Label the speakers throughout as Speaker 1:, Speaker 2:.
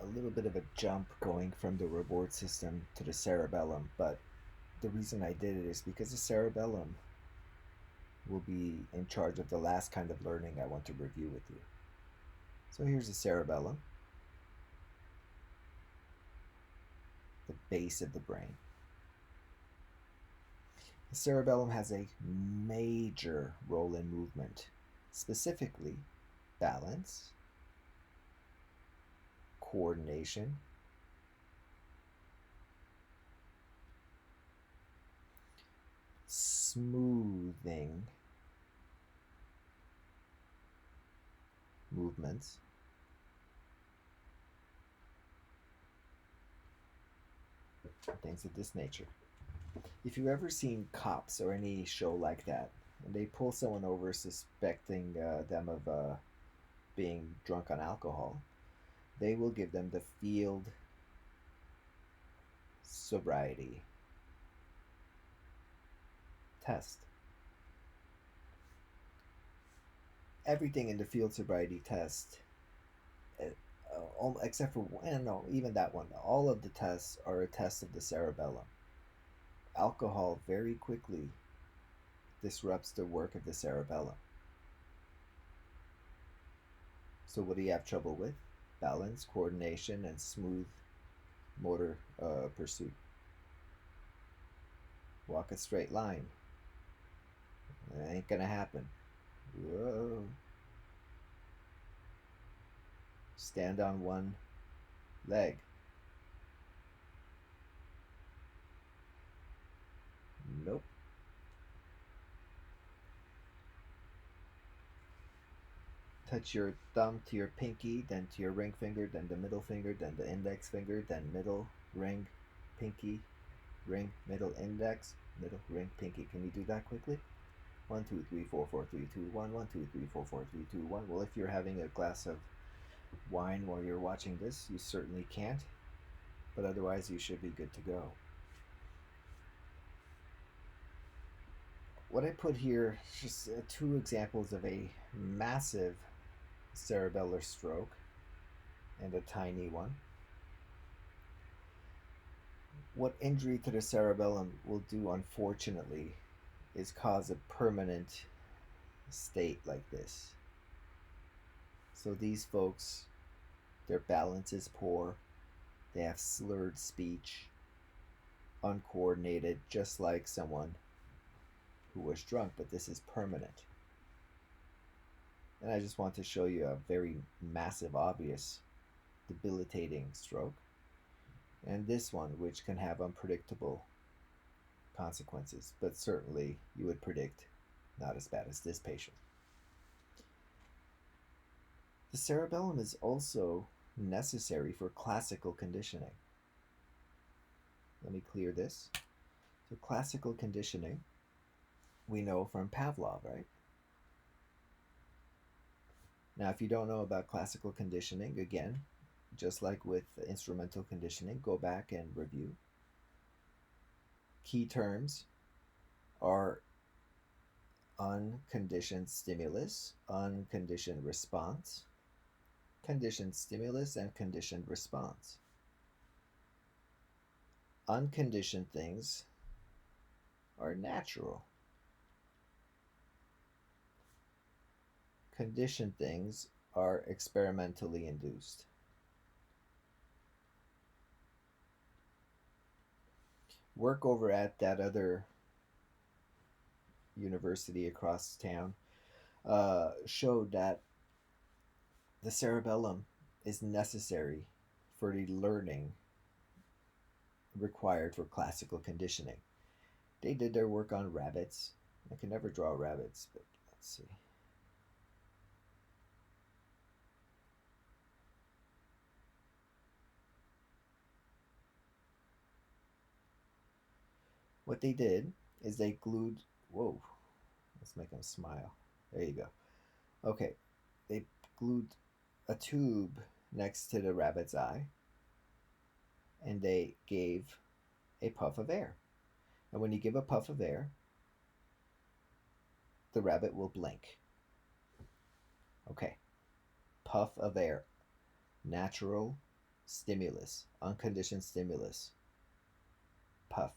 Speaker 1: a little bit of a jump going from the reward system to the cerebellum, but the reason I did it is because the cerebellum will be in charge of the last kind of learning I want to review with you. So here's the cerebellum, the base of the brain. The cerebellum has a major role in movement, specifically balance, coordination, smoothing movements, things of this nature. If you've ever seen Cops or any show like that, and they pull someone over suspecting them of being drunk on alcohol, they will give them the field sobriety test. Everything in the field sobriety test, except for one, no, even that one, all of the tests are a test of the cerebellum. Alcohol very quickly disrupts the work of the cerebellum. So, what do you have trouble with? Balance, coordination, and smooth motor pursuit. Walk a straight line. It ain't gonna happen. Whoa. Stand on one leg. Nope. Touch your thumb to your pinky, then to your ring finger, then the middle finger, then the index finger, then middle, ring, pinky, ring, middle, index, middle, ring, pinky. Can you do that quickly? 1, 2, 3, 4, 4, 3, 2, 1, 1, 2, 3, 4, 4, 3, 2, 1. Well, if you're having a glass of wine while you're watching this, you certainly can't, but otherwise, you should be good to go. What I put here is just two examples of a massive cerebellar stroke and a tiny one. What injury to the cerebellum will do, unfortunately, is cause a permanent state like this. So these folks, their balance is poor, they have slurred speech, uncoordinated, just like someone who was drunk, but this is permanent. And I just want to show you a very massive, obvious, debilitating stroke, and this one, which can have unpredictable consequences, but certainly you would predict not as bad as this patient. The cerebellum is also necessary for classical conditioning. Let me clear this. So, classical conditioning, we know from Pavlov, right? Now, if you don't know about classical conditioning, again, just like with instrumental conditioning, go back and review. Key terms are unconditioned stimulus, unconditioned response, conditioned stimulus, and conditioned response. Unconditioned things are natural. Conditioned things are experimentally induced. Work over at that other university across town showed that the cerebellum is necessary for the learning required for classical conditioning. They did their work on rabbits. I can never draw rabbits, but let's see. What they did is they glued. Whoa, let's make them smile. There you go. Okay, they glued a tube next to the rabbit's eye and they gave a puff of air. And when you give a puff of air, the rabbit will blink. Okay, puff of air, natural stimulus, unconditioned stimulus, puff.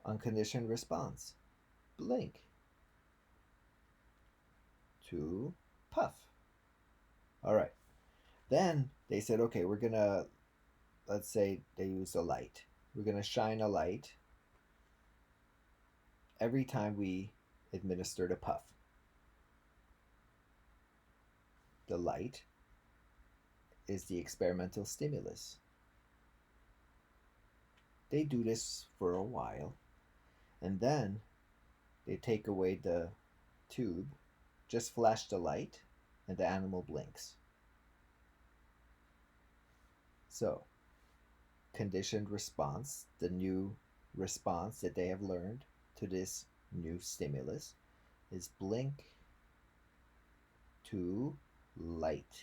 Speaker 1: Unconditioned response, blink. 2, puff. All right. Then they said, okay, we're going to, let's say they use a light. We're going to shine a light every time we administered a puff. The light is the experimental stimulus. They do this for a while, and then they take away the tube, just flash the light, and the animal blinks. So, conditioned response, the new response that they have learned to this new stimulus, is blink to light.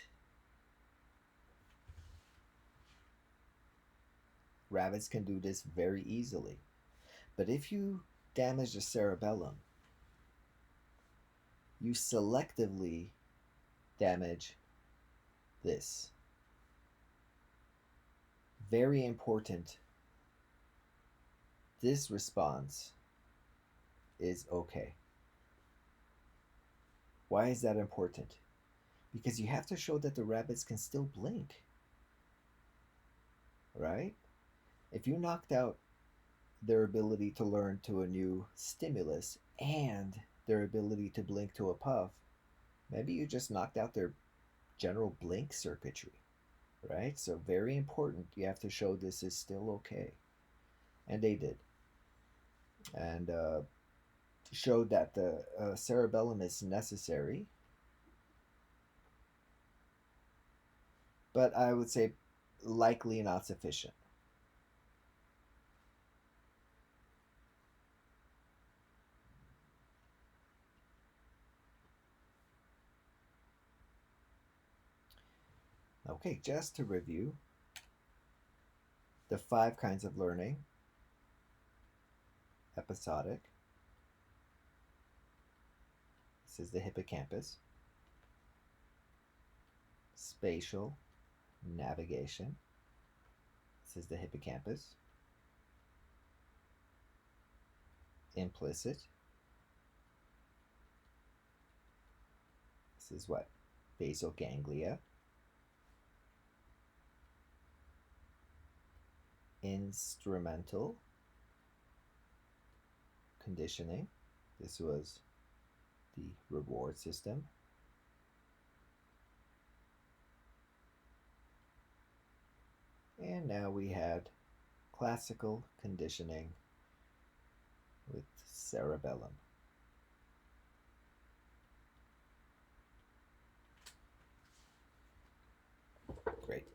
Speaker 1: Rabbits can do this very easily. But if you damage the cerebellum, you selectively damage this. Very important. This response is okay. Why is that important? Because you have to show that the rabbits can still blink. Right? If you knocked out their ability to learn to a new stimulus and their ability to blink to a puff, maybe you just knocked out their general blink circuitry, right? So very important. You have to show this is still okay. And they did. And showed that the cerebellum is necessary. But I would say likely not sufficient. Okay, just to review the 5 kinds of learning: episodic, this is the hippocampus; spatial, navigation, this is the hippocampus; implicit, this is what? Basal ganglia; instrumental, conditioning, this was the reward system; and now we had classical conditioning with cerebellum. Great.